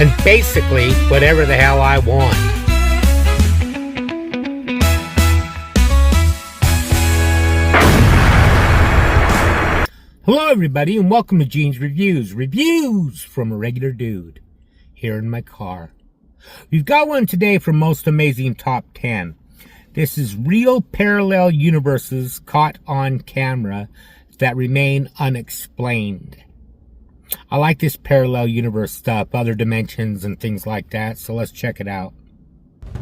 and basically whatever the hell I want. Hello everybody, and welcome to Gene's Reviews from a regular dude here in my car. We've got one today from Most Amazing Top 10. This is real parallel universes caught on camera that remain unexplained. I like this parallel universe stuff, other dimensions and things like that, so let's check it out.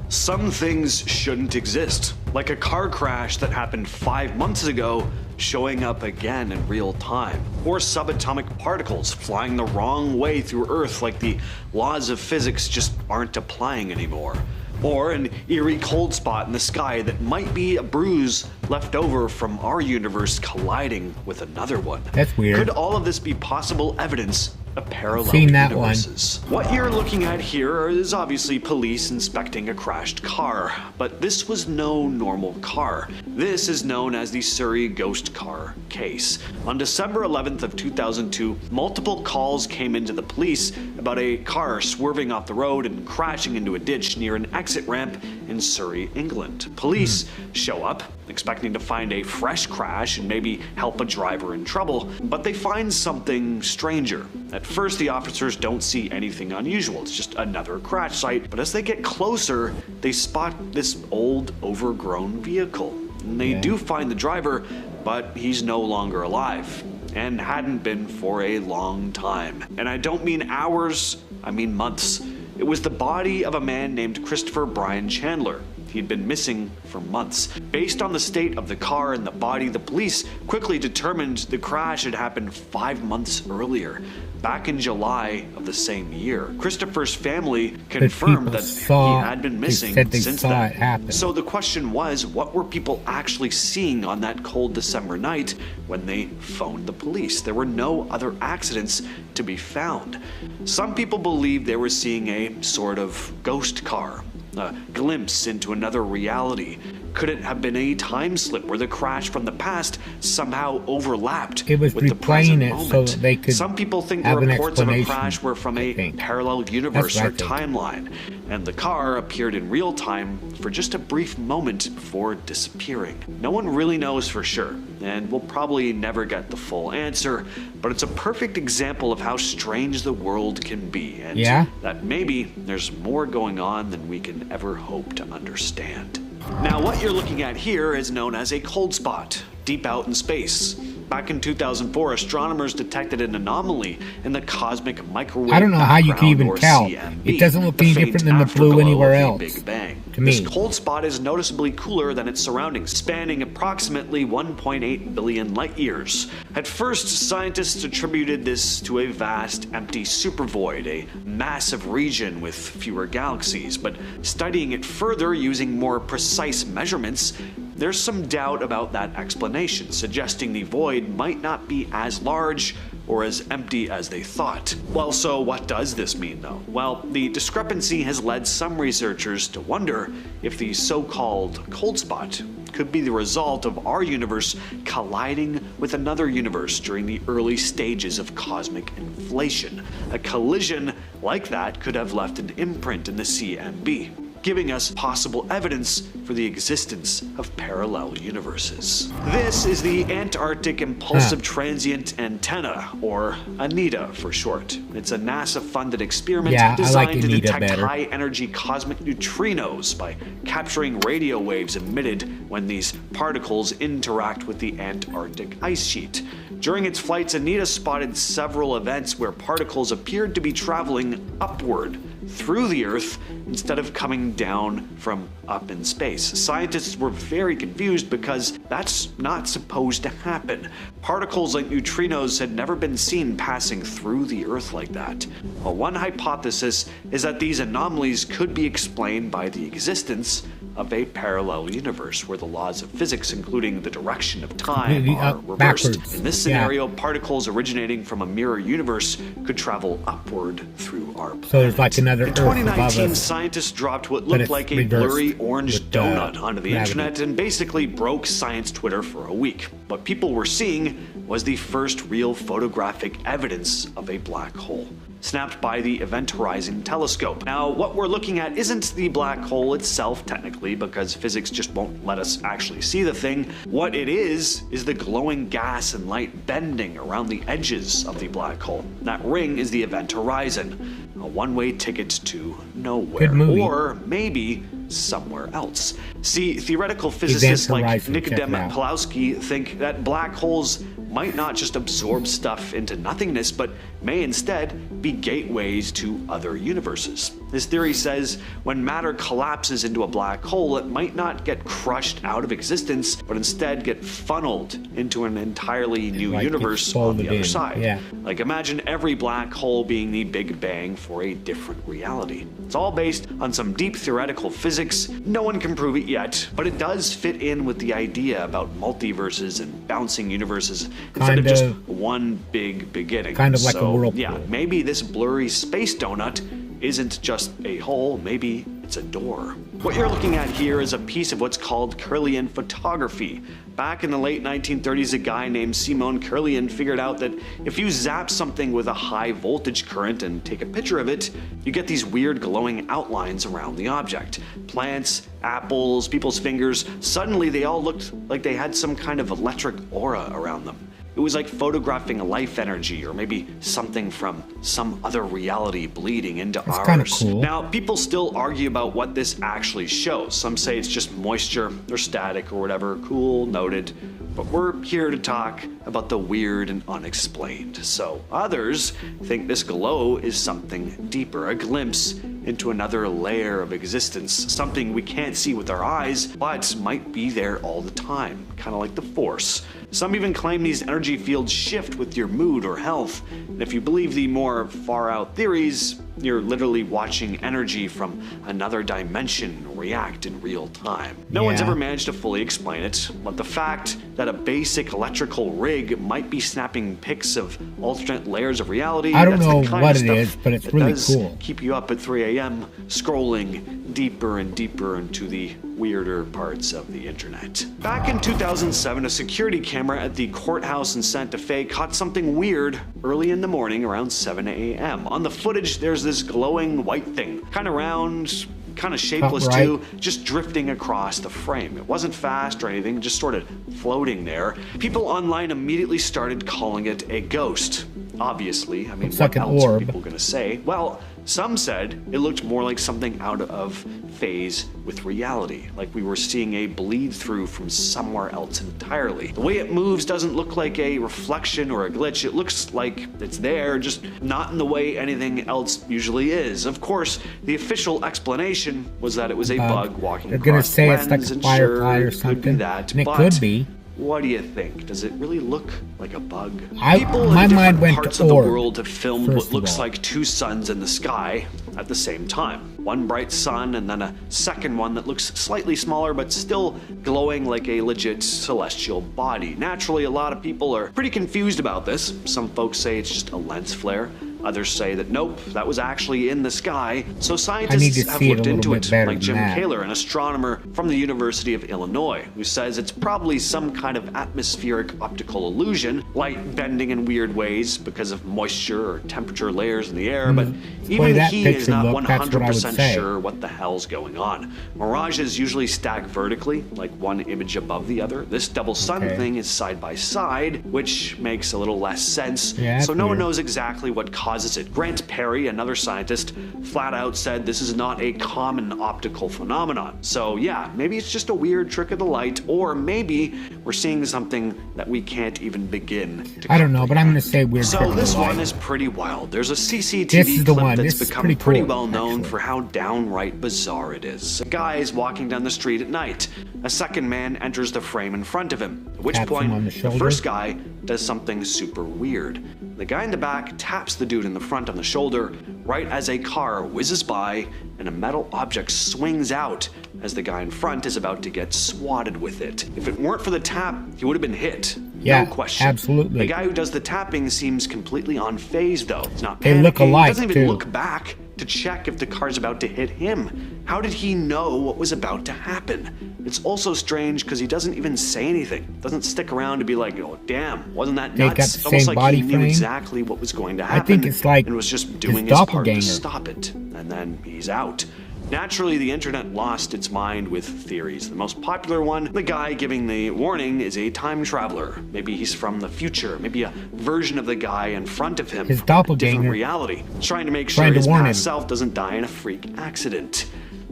Some things shouldn't exist, like a car crash that happened 5 months ago showing up again in real time, or subatomic particles flying the wrong way through Earth like the laws of physics just aren't applying anymore, or an eerie cold spot in the sky that might be a bruise left over from our universe colliding with another one. That's weird. Could all of this be possible evidence of parallel universes? What you're looking at here is obviously police inspecting a crashed car, but this was no normal car. This is known as the Surrey ghost car case. On December 11th of 2002, multiple calls came into the police about a car swerving off the road and crashing into a ditch near an exit ramp in Surrey, England. Police show up, expecting to find a fresh crash and maybe help a driver in trouble, but they find something stranger. At first, the officers don't see anything unusual. It's just another crash site, but as they get closer, they spot this old, overgrown vehicle. And they do find the driver, but he's no longer alive, and hadn't been for a long time. And I don't mean hours, I mean months. It was the body of a man named Christopher Brian Chandler. He'd been missing for months. Based on the state of the car and the body, the police quickly determined the crash had happened 5 months earlier, back in July of the same year. Christopher's family confirmed that he had been missing since then. So the question was, what were people actually seeing on that cold December night when they phoned the police? There were no other accidents to be found. Some people believe they were seeing a sort of ghost car, a glimpse into another reality. Could it have been a time slip where the crash from the past somehow overlapped with the present moment? So that they could Some people think the reports of a crash were from a parallel universe or timeline, and the car appeared in real time for just a brief moment before disappearing. No one really knows for sure, and we'll probably never get the full answer, but it's a perfect example of how strange the world can be, and that maybe there's more going on than we can ever hope to understand. Now, what you're looking at here is known as a cold spot, deep out in space. Back in 2004, astronomers detected an anomaly in the cosmic microwave. I don't know how you can even tell. CMB, it doesn't look any different than the blue anywhere else. Big Bang. To me. This cold spot is noticeably cooler than its surroundings, spanning approximately 1.8 billion light years. At first, scientists attributed this to a vast, empty supervoid, a massive region with fewer galaxies. But studying it further using more precise measurements, there's some doubt about that explanation, suggesting the void might not be as large or as empty as they thought. Well, so what does this mean, though? Well, the discrepancy has led some researchers to wonder if the so-called cold spot could be the result of our universe colliding with another universe during the early stages of cosmic inflation. A collision like that could have left an imprint in the CMB, giving us possible evidence for the existence of parallel universes. This is the Antarctic Impulsive Transient Antenna, or ANITA for short. It's a NASA-funded experiment designed to detect high-energy cosmic neutrinos by capturing radio waves emitted when these particles interact with the Antarctic ice sheet. During its flights, ANITA spotted several events where particles appeared to be traveling upward through the Earth instead of coming down from up in space. Scientists were very confused because that's not supposed to happen. Particles like neutrinos had never been seen passing through the Earth like that. Well, one hypothesis is that these anomalies could be explained by the existence of a parallel universe where the laws of physics, including the direction of time, are reversed. In this scenario, particles originating from a mirror universe could travel upward through our planet. So there's like another In 2019, scientists dropped what looked like a blurry orange donut onto the internet and basically broke science Twitter for a week. What people were seeing was the first real photographic evidence of a black hole, snapped by the Event Horizon Telescope. Now, what we're looking at isn't the black hole itself, technically, because physics just won't let us actually see the thing. What it is the glowing gas and light bending around the edges of the black hole. That ring is the Event Horizon, a one-way ticket to nowhere. Or maybe somewhere else. See, theoretical physicists like Nikodem Pawlowski think that black holes might not just absorb stuff into nothingness, but may instead be gateways to other universes. His theory says when matter collapses into a black hole, it might not get crushed out of existence, but instead get funneled into an entirely new universe on the other side. Like, imagine every black hole being the Big Bang for a different reality. It's all based on some deep theoretical physics. No one can prove it yet, but it does fit in with the idea about multiverses and bouncing universes instead of just one big beginning. Kind of like a whirlpool. Yeah, maybe this blurry space donut isn't just a hole, maybe it's a door. What you're looking at here is a piece of what's called Kirlian photography. Back in the late 1930s, a guy named Simon Kirlian figured out that if you zap something with a high voltage current and take a picture of it, you get these weird glowing outlines around the object. Plants, apples, people's fingers, suddenly they all looked like they had some kind of electric aura around them. It was like photographing life energy, or maybe something from some other reality bleeding into ours. Kind of cool. Now, people still argue about what this actually shows. Some say it's just moisture or static or whatever. Cool, noted. But we're here to talk about the weird and unexplained. So others think this glow is something deeper, a glimpse into another layer of existence, something we can't see with our eyes, but might be there all the time, kind of like the Force. Some even claim these energy fields shift with your mood or health, and if you believe the more far-out theories, you're literally watching energy from another dimension react in real time. No one's ever managed to fully explain it, but the fact that a basic electrical rig might be snapping pics of alternate layers of reality, I don't that's know the kind what of it stuff is, but it's that really does cool. Keep you up at 3 a.m. scrolling deeper and deeper into the weirder parts of the internet. Back in 2007, a security camera at the courthouse in Santa Fe caught something weird early in the morning around 7 a.m. On the footage, there's this glowing white thing, kind of round, kind of shapeless too, just drifting across the frame. It wasn't fast or anything, just sort of floating there. People online immediately started calling it a ghost. Obviously, I mean, what else are people gonna say? Well, some said it looked more like something out of phase with reality, like we were seeing a bleed through from somewhere else entirely. The way it moves doesn't look like a reflection or a glitch. It looks like it's there, just not in the way anything else usually is. Of course, the official explanation was that it was a bug walking across the lens, it's like a firefly or something. Could be that, and it but could be. what do you think? Does it really look like a bug? My People in mind different went parts to of the orb, world have filmed what first of looks all. like two suns in the sky at the same time. One bright sun and then a second one that looks slightly smaller but still glowing like a legit celestial body. Naturally, a lot of people are pretty confused about this. Some folks say it's just a lens flare. Others say that nope, that was actually in the sky. So scientists have looked into it, like Jim Kaler, an astronomer from the University of Illinois, who says it's probably some kind of atmospheric optical illusion, light bending in weird ways because of moisture or temperature layers in the air, but even he is not 100% sure what the hell's going on. Mirages usually stack vertically, like one image above the other. This double sun thing is side by side, which makes a little less sense, so no one knows exactly what causes it. Grant Perry, another scientist, flat out said this is not a common optical phenomenon. So yeah, maybe it's just a weird trick of the light, or maybe we're seeing something that we can't even begin to I don't know, but I'm going to say weird trick So of the this light. one is pretty wild. There's a CCTV clip that's become pretty well known for how downright bizarre it is. A guy is walking down the street at night. A second man enters the frame in front of him, at which point the first guy does something super weird. The guy in the back taps the dude in the front on the shoulder right as a car whizzes by and a metal object swings out as the guy in front is about to get swatted with it. If it weren't for the tap, he would have been hit. Yeah, no question. absolutely. The guy who does the tapping seems completely unfazed though. He's not panicking. They look alike, He doesn't even too. look back. to check if the car's about to hit him. How did he know what was about to happen? It's also strange because he doesn't even say anything. Doesn't stick around to be like, oh damn, wasn't that They nuts? got the Almost same like body he knew frame. exactly what was going to happen. I think it's like and was just doing his his part to doppelganger. stop it. And then he's out. Naturally, the internet lost its mind with theories. The most popular one, the guy giving the warning is a time traveler. Maybe he's from the future. Maybe a version of the guy in front of him. His from a doppelganger. different reality. Trying to make sure Trying to his warn past him. self doesn't die in a freak accident.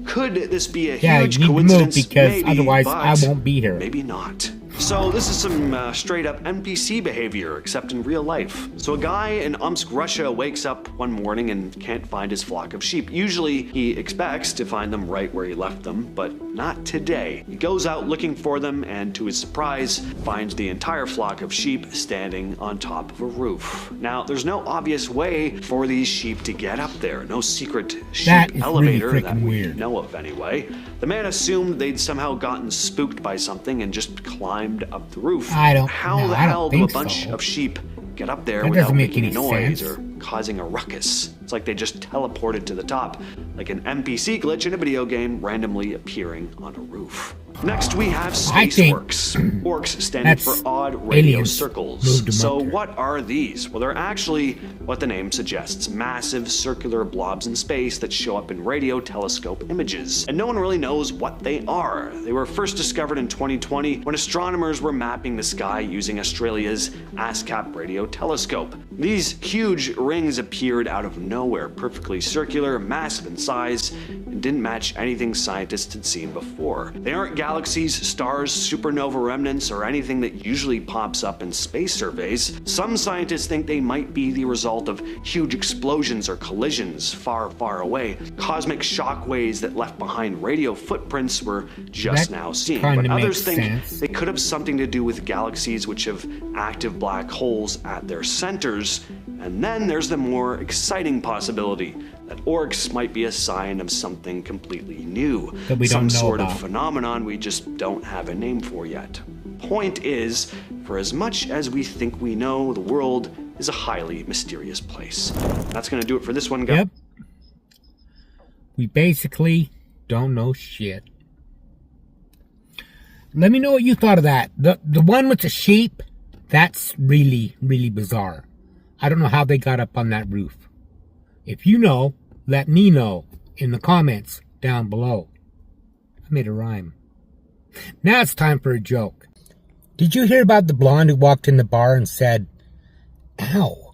Could this be a Yeah, huge you need to move coincidence? because Maybe, otherwise but I won't be here. Maybe not. So this is some straight up NPC behavior, except in real life. So a guy in Omsk, Russia wakes up one morning and can't find his flock of sheep. Usually he expects to find them right where he left them, but not today. He goes out looking for them and to his surprise finds the entire flock of sheep standing on top of a roof. Now there's no obvious way for these sheep to get up there. No secret sheep That is elevator really that freaking we weird. know of anyway. The man assumed they'd somehow gotten spooked by something and just climbed up the roof. I don't- How no, the I don't hell do a think bunch so. of sheep get up there That without doesn't make making any noise sense. or causing a ruckus? It's like they just teleported to the top, like an NPC glitch in a video game randomly appearing on a roof. Next we have I space think orcs. Orcs standing that's for odd radio aliens circles. moved them So up there. what are these? Well, they're actually what the name suggests, massive circular blobs in space that show up in radio telescope images. And no one really knows what they are. They were first discovered in 2020 when astronomers were mapping the sky using Australia's ASCAP radio telescope. These huge rings appeared out of nowhere, perfectly circular, massive in size, and didn't match anything scientists had seen before. They aren't galaxies, stars, supernova remnants, or anything that usually pops up in space surveys. Some scientists think they might be the result of huge explosions or collisions far, far away. Cosmic shockwaves that left behind radio footprints we're just That now seeing. kinda But others makes think sense. they could have something to do with galaxies which have active black holes at their centers. And then there's the more exciting possibility that orcs might be a sign of something completely new. That we Some don't know sort about. of phenomenon we just don't have a name for yet. Point is, for as much as we think we know, the world is a highly mysterious place. That's gonna do it for this one, guys. Yep. We basically don't know shit. Let me know what you thought of that. The one with the sheep, that's really, really bizarre. I don't know how they got up on that roof. If you know, let me know in the comments down below. I made a rhyme. Now it's time for a joke. Did you hear about the blonde who walked in the bar and said, "Ow"?